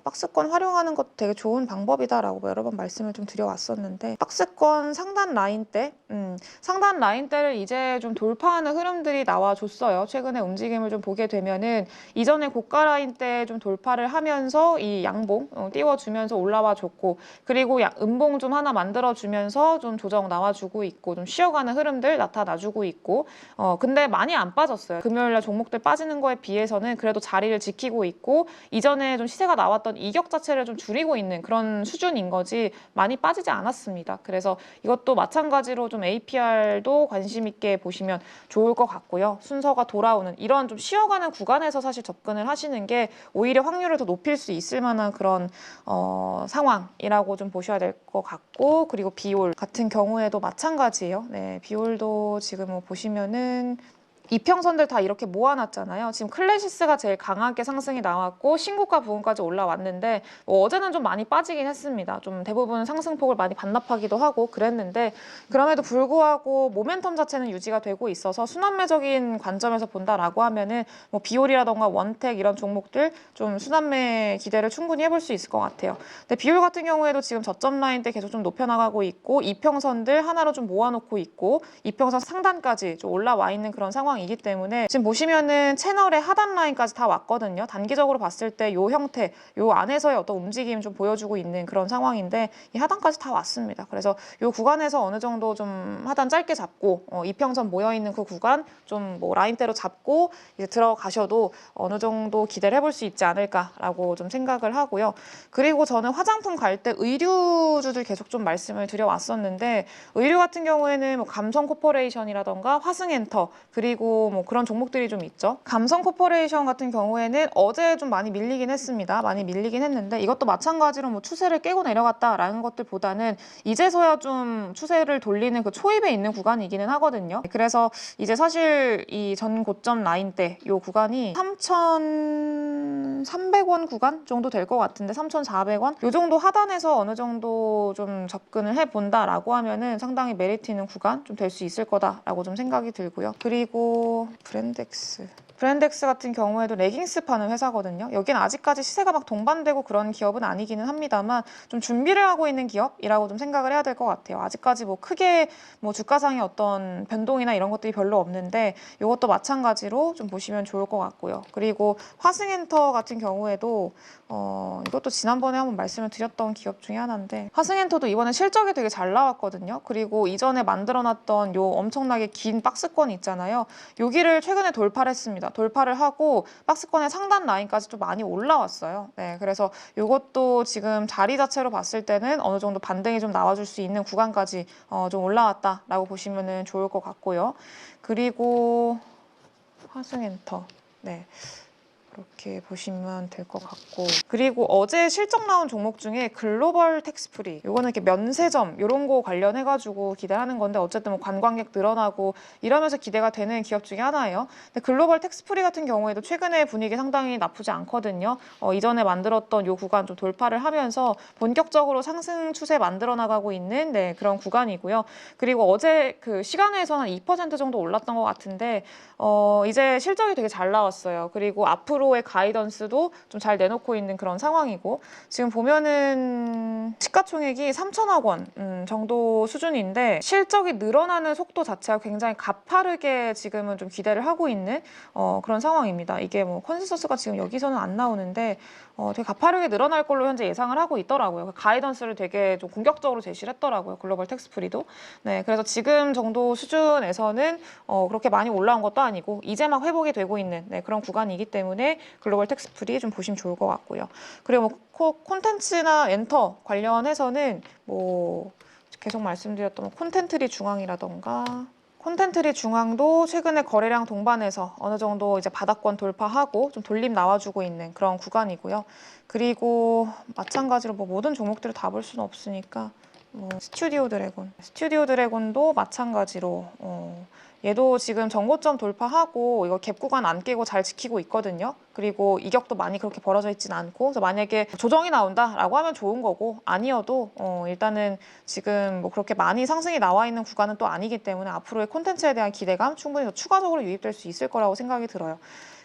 박스권 활용하는 것도 되게 좋은 방법이다라고 여러 번 말씀을 좀 드려왔었는데 박스권 상단 상단 라인대를 이제 좀 돌파하는 흐름들이 나와줬어요. 최근에 움직임을 좀 보게 되면은 이전에 고가 라인대 좀 돌파를 하면서 이 양봉 띄워주면서 올라와 줬고 그리고 음봉 좀 하나 만들어주면서 좀 조정 나와주고 있고 좀 쉬어가는 흐름들 나타나주고 있고 근데 많이 안 빠졌어요. 금요일날 종목들 빠지는 거에 비해서는 그래도 자리를 지키고 있고 이전에 좀 시세가 나왔던 이격 자체를 좀 줄이고 있는 그런 수준인 거지 많이 빠지지 않았습니다. 그래서 이것도 마찬가지로 좀 APR도 관심 있게 보시면 좋을 것 같고요. 순서가 돌아오는 이런 좀 쉬어가는 구간에서 사실 접근을 하시는 게 오히려 확률을 더 높일 수 있을 만한 그런 상황이라고 좀 보셔야 될 것 같고, 그리고 비올 같은 경우에도 마찬가지예요. 네, 비올도 지금 뭐 보시면은 이평선들 다 이렇게 모아놨잖아요. 지금 클래시스가 제일 강하게 상승이 나왔고 신고가 부분까지 올라왔는데 뭐 어제는 좀 많이 빠지긴 했습니다. 좀 대부분 상승폭을 많이 반납하기도 하고 그랬는데 그럼에도 불구하고 모멘텀 자체는 유지가 되고 있어서 순환매적인 관점에서 본다라고 하면은 뭐 비올이라던가 원택 이런 종목들 좀 순환매 기대를 충분히 해볼 수 있을 것 같아요. 근데 비올 같은 경우에도 지금 저점 라인 때 계속 좀 높여나가고 있고 이평선들 하나로 좀 모아놓고 있고 이평선 상단까지 좀 올라와 있는 그런 상황이기 때문에 지금 보시면은 채널의 하단 라인까지 다 왔거든요. 단기적으로 봤을 때 요 형태, 요 안에서의 어떤 움직임 좀 보여주고 있는 그런 상황인데 이 하단까지 다 왔습니다. 그래서 요 구간에서 어느 정도 좀 하단 짧게 잡고 이평선 모여 있는 그 구간 좀 뭐 라인대로 잡고 이제 들어가셔도 어느 정도 기대를 해볼 수 있지 않을까라고 좀 생각을 하고요. 그리고 저는 화장품 갈 때 의류주들 계속 좀 말씀을 드려왔었는데 의류 같은 경우에는 뭐 감성 코퍼레이션이라던가 화승엔터 그리고 뭐 그런 종목들이 좀 있죠. 감성 코퍼레이션 같은 경우에는 어제 좀 많이 밀리긴 했습니다. 많이 밀리긴 했는데 이것도 마찬가지로 뭐 추세를 깨고 내려갔다라는 것들보다는 이제서야 좀 추세를 돌리는 그 초입에 있는 구간이기는 하거든요. 그래서 이제 사실 이 전 고점 라인대 이 구간이 3,300원 구간 정도 될 것 같은데 3,400원? 이 정도 하단에서 어느 정도 좀 접근을 해본다라고 하면은 상당히 메리트 있는 구간 좀 될 수 있을 거다라고 좀 생각이 들고요. 그리고 브랜덱스 같은 경우에도 레깅스 파는 회사거든요. 여기는 아직까지 시세가 막 동반되고 그런 기업은 아니기는 합니다만 좀 준비를 하고 있는 기업이라고 좀 생각을 해야 될 것 같아요. 아직까지 뭐 크게 뭐 주가상의 어떤 변동이나 이런 것들이 별로 없는데 이것도 마찬가지로 좀 보시면 좋을 것 같고요. 그리고 화승엔터 같은 경우에도 이것도 지난번에 한번 말씀을 드렸던 기업 중에 하나인데 화승엔터도 이번에 실적이 되게 잘 나왔거든요. 그리고 이전에 만들어놨던 요 엄청나게 긴 박스권 있잖아요. 여기를 최근에 돌파를 했습니다. 돌파를 하고 박스권의 상단 라인까지 좀 많이 올라왔어요. 네, 그래서 이것도 지금 자리 자체로 봤을 때는 어느 정도 반등이 좀 나와줄 수 있는 구간까지 좀 올라왔다라고 보시면 좋을 것 같고요. 그리고 화승엔터. 네. 이렇게 보시면 될 것 같고, 그리고 어제 실적 나온 종목 중에 글로벌 텍스프리 이거는 이렇게 면세점 이런 거 관련해가지고 기대하는 건데 어쨌든 뭐 관광객 늘어나고 이러면서 기대가 되는 기업 중에 하나예요. 근데 글로벌 텍스프리 같은 경우에도 최근에 분위기 상당히 나쁘지 않거든요. 이전에 만들었던 요 구간 좀 돌파를 하면서 본격적으로 상승 추세 만들어 나가고 있는 그런 구간이고요. 그리고 어제 그 시간에서는 2% 정도 올랐던 것 같은데 이제 실적이 되게 잘 나왔어요. 그리고 앞으로의 가이던스도 좀 잘 내놓고 있는 그런 상황이고 지금 보면은 시가총액이 3천억 원 정도 수준인데 실적이 늘어나는 속도 자체가 굉장히 가파르게 지금은 좀 기대를 하고 있는 그런 상황입니다. 이게 뭐 컨센서스가 지금 여기서는 안 나오는데 되게 가파르게 늘어날 걸로 현재 예상을 하고 있더라고요. 가이던스를 되게 좀 공격적으로 제시를 했더라고요. 글로벌 텍스프리도. 네, 그래서 지금 정도 수준에서는 그렇게 많이 올라온 것도 아니고 이제 막 회복이 되고 있는 그런 구간이기 때문에 글로벌 텍스프리 좀 보시면 좋을 것 같고요. 그리고 뭐 콘텐츠나 엔터 관련해서는 뭐 계속 말씀드렸던 콘텐트리 중앙이라던가 콘텐트리 중앙도 최근에 거래량 동반해서 어느 정도 이제 바닥권 돌파하고 좀 돌림 나와주고 있는 그런 구간이고요. 그리고 마찬가지로 뭐 모든 종목들을 다 볼 수는 없으니까 뭐 스튜디오 드래곤도 마찬가지로 얘도 지금 전고점 돌파하고 이거 갭 구간 안 깨고 잘 지키고 있거든요. 그리고 이격도 많이 그렇게 벌어져 있진 않고 그래서 만약에 조정이 나온다라고 하면 좋은 거고 아니어도 일단은 지금 뭐 그렇게 많이 상승이 나와 있는 구간은 또 아니기 때문에 앞으로의 콘텐츠에 대한 기대감 충분히 더 추가적으로 유입될 수 있을 거라고 생각이 들어요.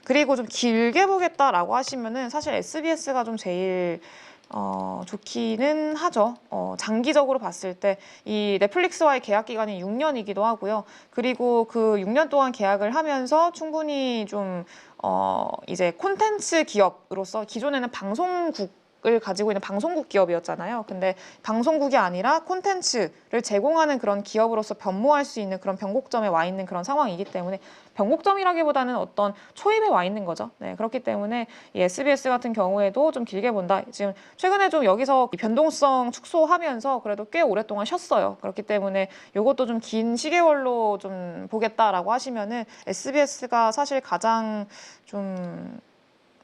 그리고 좀 길게 보겠다라고 하시면은 사실 SBS가 좀 제일 좋기는 하죠. 장기적으로 봤을 때 이 넷플릭스와의 계약 기간이 6년이기도 하고요. 그리고 그 6년 동안 계약을 하면서 충분히 좀 이제 콘텐츠 기업으로서 기존에는 방송국 을 가지고 있는 방송국 기업이었잖아요. 근데 방송국이 아니라 콘텐츠를 제공하는 그런 기업으로서 변모할 수 있는 그런 변곡점에 와 있는 그런 상황이기 때문에 변곡점이라기보다는 어떤 초입에 와 있는 거죠. 네, 그렇기 때문에 이 SBS 같은 경우에도 좀 길게 본다. 지금 최근에 좀 여기서 변동성 축소하면서 그래도 꽤 오랫동안 쉬었어요. 그렇기 때문에 이것도 좀 긴 시계월로 좀 보겠다라고 하시면은 SBS가 사실 가장 좀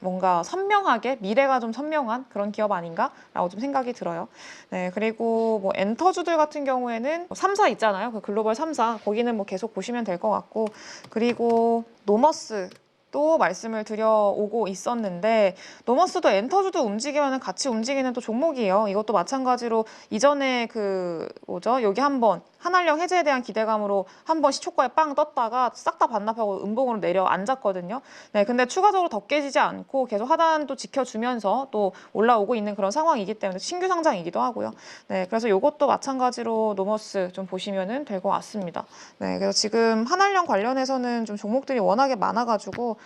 뭔가 선명하게 미래가 좀 선명한 그런 기업 아닌가라고 좀 생각이 들어요. 네, 그리고 뭐 엔터주들 같은 경우에는 3사 있잖아요. 그 글로벌 3사 거기는 뭐 계속 보시면 될 것 같고, 그리고 노머스 또 말씀을 드려오고 있었는데, 노머스도 엔터주도 움직이면 같이 움직이는 또 종목이에요. 이것도 마찬가지로 이전에 그 뭐죠? 여기 한번 한알령 해제에 대한 기대감으로 한번 시초가에 빵 떴다가 싹 다 반납하고 음봉으로 내려앉았거든요. 네, 근데 추가적으로 더 깨지지 않고 계속 하단도 지켜주면서 또 올라오고 있는 그런 상황이기 때문에 신규 상장이기도 하고요. 네, 그래서 이것도 마찬가지로 노머스 좀 보시면 될 것 같습니다. 네, 그래서 지금 한알령 관련해서는 좀 종목들이 워낙에 많아가지고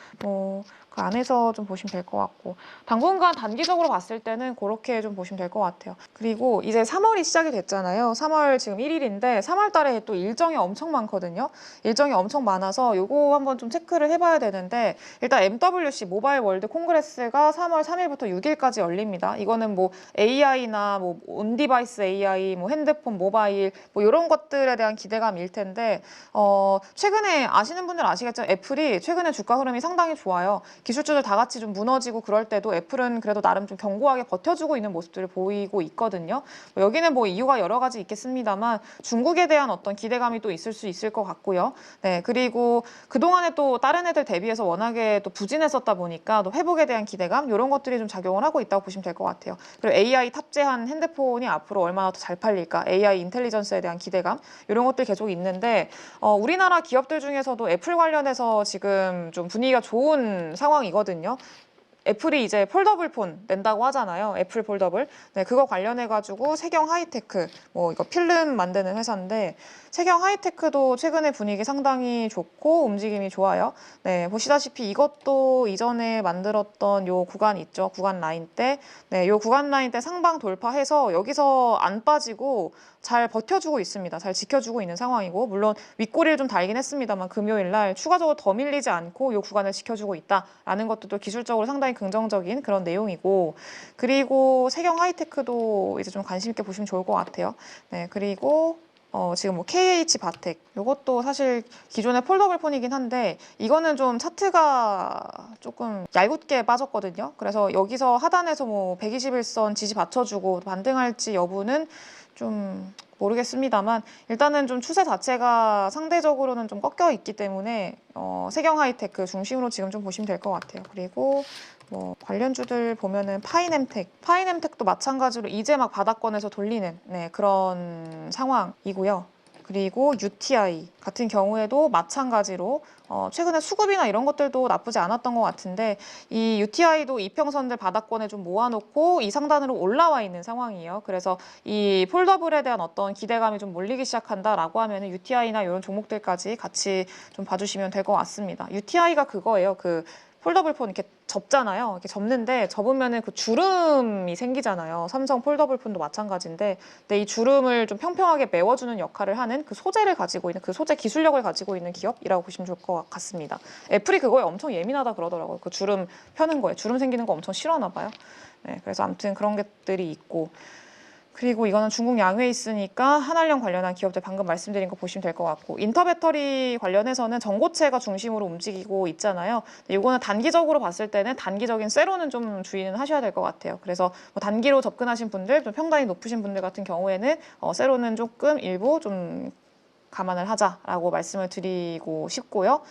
그 안에서 좀 보시면 될 것 같고, 당분간 단기적으로 봤을 때는 그렇게 좀 보시면 될 것 같아요. 그리고 이제 3월이 시작이 됐잖아요. 3월 지금 1일인데 3월 달에 또 일정이 엄청 많거든요. 일정이 엄청 많아서 요거 한번 좀 체크를 해봐야 되는데, 일단 MWC 모바일 월드 콩그레스가 3월 3일부터 6일까지 열립니다. 이거는 뭐 AI나 뭐 온디바이스 AI, 뭐 핸드폰, 모바일 뭐 이런 것들에 대한 기대감일 텐데, 최근에 아시는 분들 아시겠지만 애플이 최근에 주가 흐름이 상당히 좋아요. 기술주들 다 같이 좀 무너지고 그럴 때도 애플은 그래도 나름 좀 견고하게 버텨주고 있는 모습들을 보이고 있거든요. 여기는 뭐 이유가 여러 가지 있겠습니다만 중국에 대한 어떤 기대감이 또 있을 수 있을 것 같고요. 네, 그리고 그동안에 또 다른 애들 대비해서 워낙에 또 부진했었다 보니까 또 회복에 대한 기대감 이런 것들이 좀 작용을 하고 있다고 보시면 될 것 같아요. 그리고 AI 탑재한 핸드폰이 앞으로 얼마나 더 잘 팔릴까, AI 인텔리전스에 대한 기대감 이런 것들 계속 있는데, 우리나라 기업들 중에서도 애플 관련해서 지금 좀 분위기가 좋은 상황이거든요. 애플이 이제 폴더블 폰 낸다고 하잖아요. 애플 폴더블. 네, 그거 관련해가지고 세경 하이테크, 뭐 이거 필름 만드는 회사인데, 세경 하이테크도 최근에 분위기 상당히 좋고 움직임이 좋아요. 네, 보시다시피 이것도 이전에 만들었던 요 구간 있죠. 구간 라인 때. 네, 요 구간 라인 때 상방 돌파해서 여기서 안 빠지고 잘 버텨주고 있습니다. 잘 지켜주고 있는 상황이고, 물론 윗꼬리를 좀 달긴 했습니다만 금요일 날 추가적으로 더 밀리지 않고 이 구간을 지켜주고 있다라는 것도 또 기술적으로 상당히 긍정적인 그런 내용이고, 그리고 세경 하이테크도 이제 좀 관심 있게 보시면 좋을 것 같아요. 네, 그리고 지금 뭐 KH 바텍 이것도 사실 기존의 폴더블 폰이긴 한데 이거는 좀 차트가 조금 얄궂게 빠졌거든요. 그래서 여기서 하단에서 뭐 121선 지지 받쳐주고 반등할지 여부는 좀 모르겠습니다만, 일단은 좀 추세 자체가 상대적으로는 좀 꺾여 있기 때문에 세경 하이테크 중심으로 지금 좀 보시면 될 것 같아요. 그리고 뭐 관련주들 보면은 파이nem텍도 마찬가지로 이제 막 바닥권에서 돌리는 그런 상황이고요. 그리고 UTI 같은 경우에도 마찬가지로 최근에 수급이나 이런 것들도 나쁘지 않았던 것 같은데, 이 UTI도 이평선들 바닥권에 좀 모아놓고 이 상단으로 올라와 있는 상황이에요. 그래서 이 폴더블에 대한 어떤 기대감이 좀 몰리기 시작한다라고 하면 UTI나 이런 종목들까지 같이 좀 봐주시면 될 것 같습니다. UTI가 그거예요. 그 폴더블 폰 이렇게 접잖아요. 이렇게 접는데 접으면은 그 주름이 생기잖아요. 삼성 폴더블 폰도 마찬가지인데, 근데 이 주름을 좀 평평하게 메워주는 역할을 하는 그 소재를 가지고 있는, 그 소재 기술력을 가지고 있는 기업이라고 보시면 좋을 것 같습니다. 애플이 그거에 엄청 예민하다 그러더라고요. 그 주름 펴는 거에 주름 생기는 거 엄청 싫어하나 봐요. 네, 그래서 아무튼 그런 것들이 있고, 그리고 이거는 중국 양회에 있으니까 한알령 관련한 기업들 방금 말씀드린 거 보시면 될 것 같고, 인터배터리 관련해서는 전고체가 중심으로 움직이고 있잖아요. 이거는 단기적으로 봤을 때는 단기적인 쇠로는 좀 주의는 하셔야 될 것 같아요. 그래서 뭐 단기로 접근하신 분들, 좀 평단이 높으신 분들 같은 경우에는 쇠로는 조금 일부 좀 감안을 하자라고 말씀을 드리고 싶고요.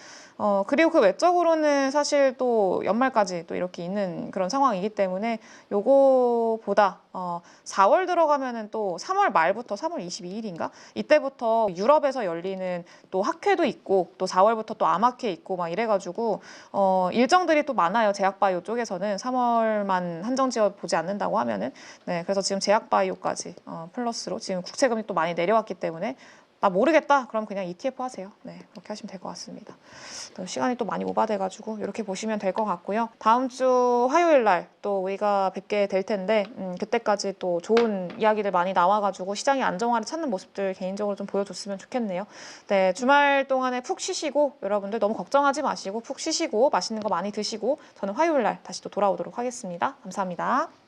그리고 그 외적으로는 사실 또 연말까지 또 이렇게 있는 그런 상황이기 때문에 요거보다 4월 들어가면은 또 3월 말부터 3월 22일인가? 이때부터 유럽에서 열리는 또 학회도 있고 또 4월부터 또 암학회 있고 막 이래가지고 일정들이 또 많아요. 제약바이오 쪽에서는 3월만 한정 지어 보지 않는다고 하면은. 네, 그래서 지금 제약바이오까지 플러스로 지금 국채금리 또 많이 내려왔기 때문에 나 모르겠다. 그럼 그냥 ETF 하세요. 네, 그렇게 하시면 될 것 같습니다. 또 시간이 또 많이 오바돼가지고 이렇게 보시면 될 것 같고요. 다음 주 화요일 날 또 우리가 뵙게 될 텐데 그때까지 또 좋은 이야기들 많이 나와가지고 시장이 안정화를 찾는 모습들 개인적으로 좀 보여줬으면 좋겠네요. 네, 주말 동안에 푹 쉬시고 여러분들 너무 걱정하지 마시고 푹 쉬시고 맛있는 거 많이 드시고 저는 화요일 날 다시 또 돌아오도록 하겠습니다. 감사합니다.